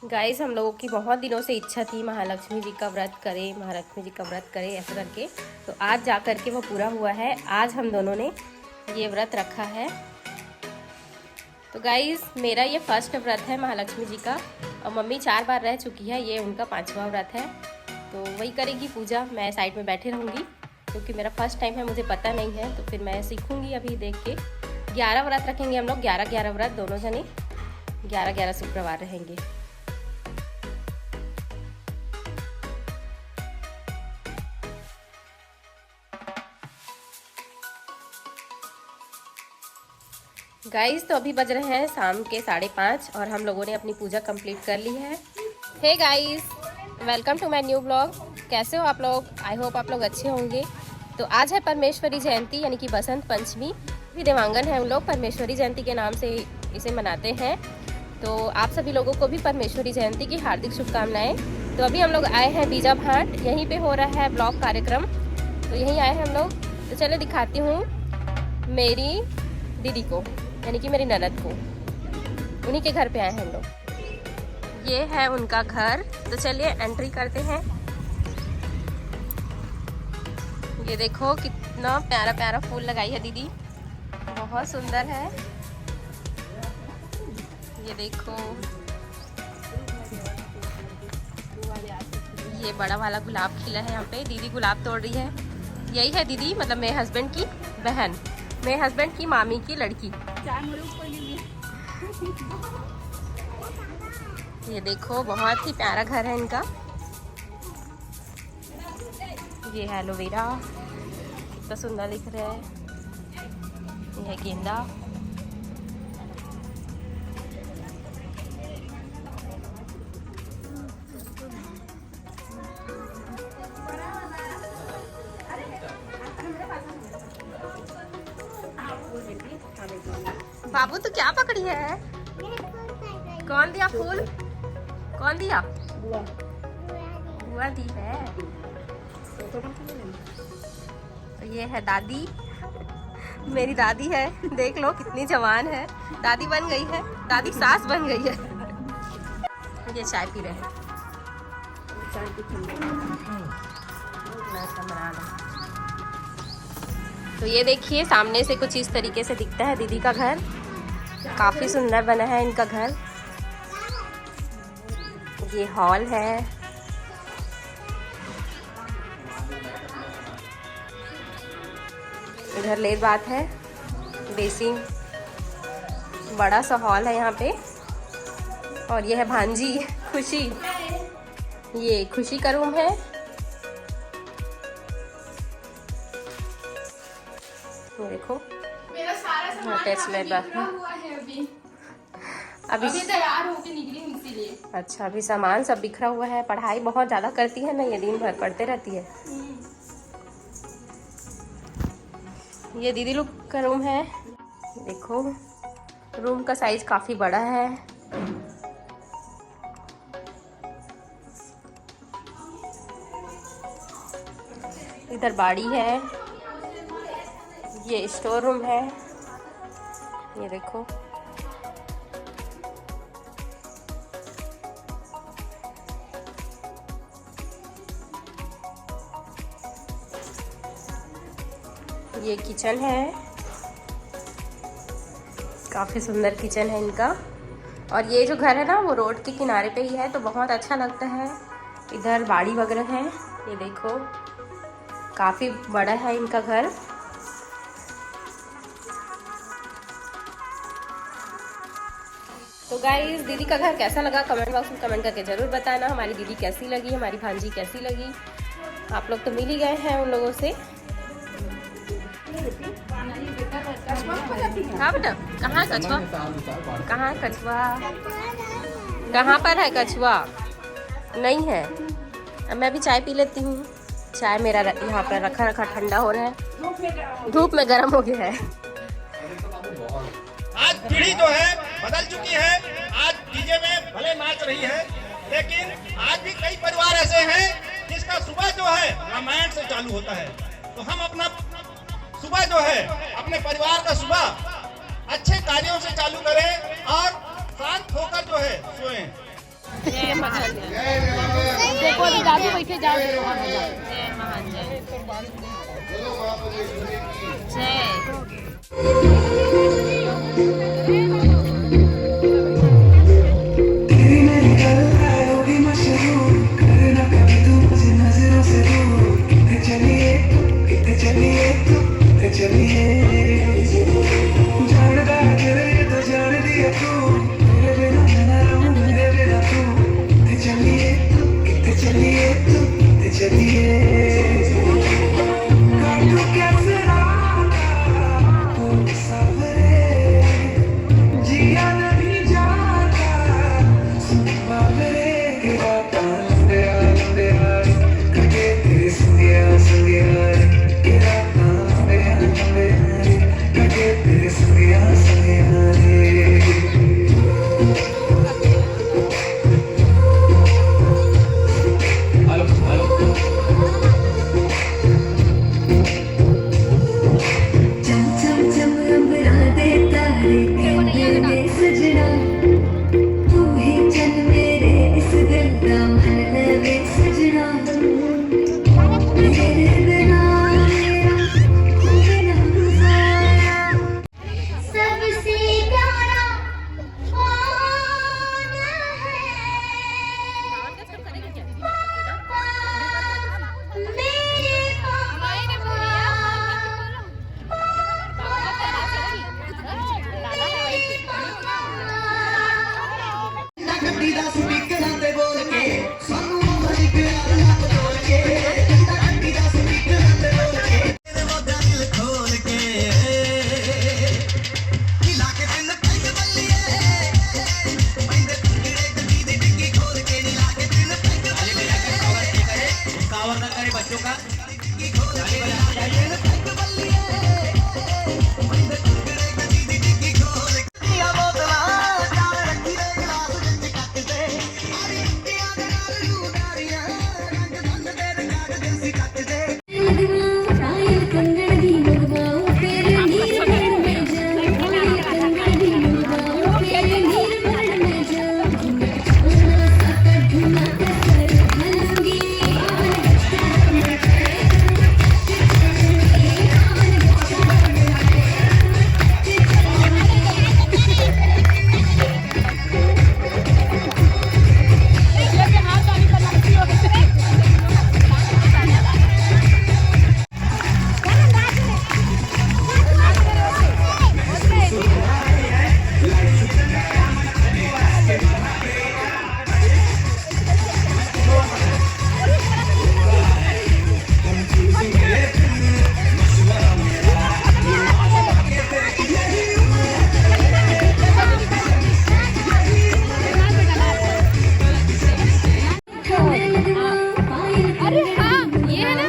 Guys हम लोगों की बहुत दिनों से इच्छा थी महालक्ष्मी जी का व्रत करें, महालक्ष्मी जी का व्रत करें ऐसा करके, तो आज जा कर के वो पूरा हुआ है। आज हम दोनों ने ये व्रत रखा है। तो गाइस मेरा ये फर्स्ट व्रत है महालक्ष्मी जी का, और मम्मी 4 बार रह चुकी है, ये उनका 5वां व्रत है। तो वही करेगी पूजा, मैं साइड में बैठी रहूँगी क्योंकि मेरा फर्स्ट टाइम है, मुझे पता नहीं है, तो फिर मैं सीखूँगी अभी देख के। 11 व्रत रखेंगे हम लोग, 11 व्रत दोनों जने, 11 शुक्रवार रहेंगे। गाइस तो अभी बज रहे हैं शाम के 5:30 और हम लोगों ने अपनी पूजा कंप्लीट कर ली है। Hey guys, welcome to my new blog. कैसे हो आप लोग? आई होप आप लोग अच्छे होंगे। तो आज है परमेश्वरी जयंती यानी कि बसंत पंचमी। भी देवांगन है, उन लोग परमेश्वरी जयंती के नाम से इसे मनाते हैं। तो आप सभी लोगों को भी परमेश्वरी जयंती की हार्दिक शुभकामनाएं। तो अभी हम लोग आए हैं बीजा भाट, यहीं पे हो रहा है ब्लॉग कार्यक्रम, तो यहीं आए हैं हम लोग। तो चले दिखाती हूँ मेरी दीदी को, यानी कि मेरी ननद को, उन्हीं के घर पे आए हैं हम लोग। ये है उनका घर, तो चलिए एंट्री करते हैं। ये देखो कितना प्यारा प्यारा फूल लगाई है दीदी, बहुत सुंदर है। ये देखो, ये बड़ा वाला गुलाब खिला है यहाँ पे, दीदी गुलाब तोड़ रही है। यही है दीदी, मतलब मेरे हस्बैंड की बहन, मेरे हस्बैंड की मामी की लड़की। ये देखो बहुत ही प्यारा घर है इनका। ये है एलोवेरा, कितना सुंदर दिख रहा है। ये है गेंदा। बाबू तो क्या पकड़ी है? कौन दिया फूल? कौन दिया? बुआ दी है। तो ये है दादी, मेरी दादी है, देख लो कितनी जवान है, दादी बन गई है, दादी सास बन गई है। ये चाय पी रहे हैं, तो ये देखिए सामने से कुछ इस तरीके से दिखता है दीदी का घर। काफी सुंदर बना है इनका घर। ये हॉल है। इधर लेट बात है, बेसिन, बड़ा सा हॉल है यहाँ पे। और ये है भांजी खुशी, ये खुशी का रूम है। देखो मेरा सारा सामान हुआ है, अभी तैयार होके निकली हूँ इसीलिए। अच्छा, अभी सामान सब बिखरा हुआ है। पढ़ाई बहुत ज़्यादा करती है ना, ये दिन भर पढ़ते रहती है। ये दीदी लोग का रूम है। देखो रूम का साइज काफ़ी बड़ा है। इधर बाड़ी है, ये स्टोर रूम है। ये देखो, ये किचन है, काफ़ी सुंदर किचन है इनका। और ये जो घर है ना वो रोड के किनारे पे ही है, तो बहुत अच्छा लगता है। इधर बाड़ी वगैरह है, ये देखो काफ़ी बड़ा है इनका घर। तो गाइस दीदी का घर कैसा लगा कमेंट बॉक्स में कमेंट करके ज़रूर बताना। हमारी दीदी कैसी लगी, हमारी भांजी कैसी लगी। आप लोग तो मिल ही गए हैं उन लोगों से। हाँ बेटा, कहाँ है कछुआ? कहाँ है कछुआ? कहाँ पर है कछुआ? नहीं है। अब मैं भी चाय पी लेती हूँ। चाय मेरा यहाँ पर रखा ठंडा हो रहा है, धूप में गर्म हो गया है। आज पीढ़ी जो है बदल चुकी है। आज डीजे में भले नाच रही है, लेकिन आज भी कई परिवार ऐसे हैं जिसका सुबह जो है रामायण से चालू होता है। तो हम अपना सुबह जो है अपने परिवार का सुबह अच्छे कार्यों से चालू करें और शांत होकर जो है सोएं। जय महान जन। देखो अभी दादी बैठे जाओ जय महान जन। जय। तेरी मेरी गल्ला होगी मशहूर, करना कभी तू मुझे नजरों से दूर। कितने चलिए कितने चलिए जानदा तेरे तो जान दिया तू, मेरे बिना मैं ना रहूं, मेरे बिना तू। कितने चलिए काटू कैसे राता तू सावरे, जिया नहीं जाता सुन बाबरे के राता लंबे हाय कटे तेरे संगिया के राता लंबे हाय कटे तेरे संगिया चम चम चम अंबरा दे तारे कहने सजना, तू ही चल मेरे इस दिल दा मन लवे सजना। तेरे बिना मेरा गुजारा सबसे प्यारा कौन है? मेरे ਗੱਡੀ ਦਾ ਸਪੀਕਰਾਂ ਤੇ ਬੋਲ ਕੇ ਸਾਨੂੰ ਮਰੀ ਪਿਆਰ ਲੱਗ ਜੋੜ ਕੇ, ਗੱਡੀ ਦਾ ਸਪੀਕਰਾਂ ਤੇ ਬੋਲ ਕੇ ਤੇਰੇ ਮੋਢਿਆਂ ਦਿਲ ਖੋਲ ਕੇ ਹਿਲਾ ਕੇ ਦਿਲ ਪੈਗ ਬੱਲੀਏ ਪੈਂਦੇ ਟੁਕੜੇ ਗੱਡੀ ਦੀ ਡਿੱਗੀ ਖੋਲ ਕੇ ਹਿਲਾ ਕੇ ਦਿਲ ਪੈਗ ਬੱਲੀਏ कावर ना करे बच्चों का डिग्गी खोल के दिल पैग ਬੱਲੀਏ ਪੈਂਦੇ ਟੁਕੜੇ ਗੱਡੀ ਦੀ ਡਿੱਗੀ ਖੋਲ ਕੇ ਆ ਬੋਤਲਾਂ ਚਾਰ ਰੱਖੀ ਦੇ ਗਲਾਸ ਵਿੱਚ ਕੱਟ ਦੇ ਆਰੀ ਟਿਆਂ ਦੇ ਨਾਲ ਲੂਦਾਰੀਆਂ ਰੰਗ ਬੰਦ ਦੇ ਕਾਗਜ਼ ਸੀ ਕੱਟ ਦੇ ਰਾਇਲ ਕੰਗੜ ਦੀ ਮਗਵਾਓ ਤੇਰੇ ਨੀਰ ਮਰਨ ਮੈਂ ਜਾ ਰਾਇਲ ਕੰਗੜ ਦੀ ਮਗਵਾਓ ਤੇਰੇ ਨੀਰ ਮਰਨ ਮੈਂ ਜਾ ਝੂਨਾ ਸੱਤ ਝੂਨਾ ਤੇ ਸਰ ਹਲੂੰਗੀ ਆਵਨ ਗੱਚਾ ਮੈਂ अरे हाँ, ये है ना।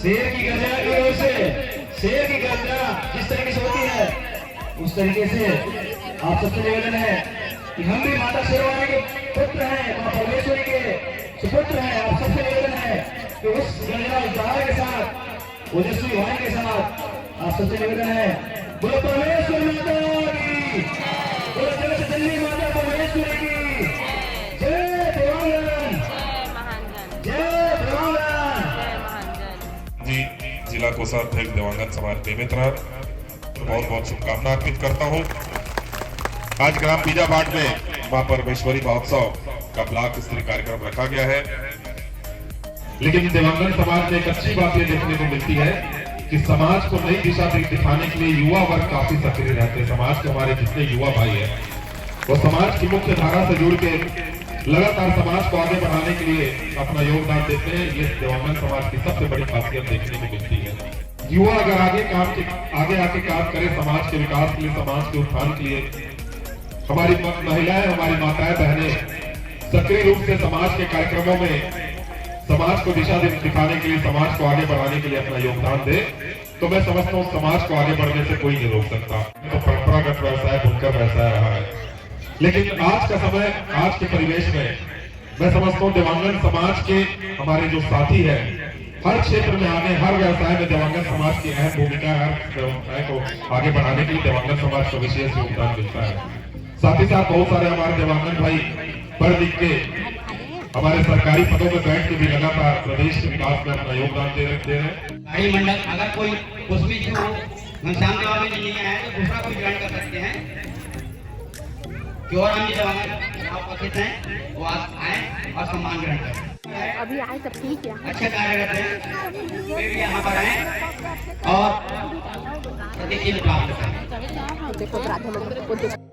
शेर की गर्जना करो उसे, शेर की गर्जना जिस तरीके से होती है उस तरीके से आप सबसे निवेदन है कि हम भी माता शेरवानी के पुत्र हैं, मां परमेश्वरी के सुपुत्र हैं। आप सबसे निवेदन है कि उस गर्जना उद्धार के साथ, ओजस्वी वाणी के साथ आप सबसे निवेदन है, बोलो परमेश्वर माता की, बोलो जगत जननी माता परमेश्वरी की जय। देवांगन जय देवांगन। जी जिला कोषाध्यक्ष दिवंगत समाज बेमित्र बहुत बहुत शुभकामना अर्पित करता हूँ। आज ग्राम बीजाभाट में मां परमेश्वरी महोत्सव का ब्लॉक स्तरीय कार्यक्रम रखा गया है। लेकिन दिवंगत समाज में एक अच्छी बात यह देखने को मिलती है कि समाज को नई दिशा दिखाने के लिए युवा वर्ग काफी सक्रिय रहते हैं। समाज के हमारे जितने युवा भाई हैं वो समाज की मुख्य धारा से जुड़ के लगातार समाज को आगे बढ़ाने के लिए अपना योगदान देते हैं। ये दिवंगत समाज की सबसे बड़ी खासियत देखने को मिलती है। युवा अगर आगे आके काम करे समाज के विकास के लिए, समाज के उत्थान के लिए, हमारी महिलाएं, हमारी माताएं, बहनें सक्रिय रूप से समाज के कार्यक्रमों में समाज को दिशा दिखाने के लिए, समाज को आगे बढ़ाने के लिए अपना योगदान दे, तो मैं समझता हूँ समाज को आगे बढ़ने से कोई नहीं रोक सकता। तो परंपरागत व्यवसाय, बुनकर व्यवसाय रहा है, लेकिन आज का समय, आज के परिवेश में मैं समझता हूँ दिवंगत समाज के हमारे जो साथी है हर क्षेत्र में आगे, हर व्यवसाय में दिवंगत समाज की अहम भूमिका है। हर व्यवसाय को आगे बढ़ाने के लिए दिवंगत समाज को विशेष योगदान मिलता है। साथ ही साथ बहुत सारे हमारे दिवंगत भाई पढ़ लिख के हमारे सरकारी पदों में बैठ के भी लगातार प्रदेश के विकास में अपना योगदान दे रहे हैं। गाड़ी मंडल अगर कोई उसमें जो घनश्याम देवा में नहीं है तो दूसरा कोई ज्वाइन कर सकते हैं। और हम उपस्थित हैं वो आप आए और सम्मान ग्रहण करें। अभी आए तब ठीक है। अच्छे कार्यरत हैं, वे भी यहाँ पर आए और प्रगति प्राप्त करें। देखो राधा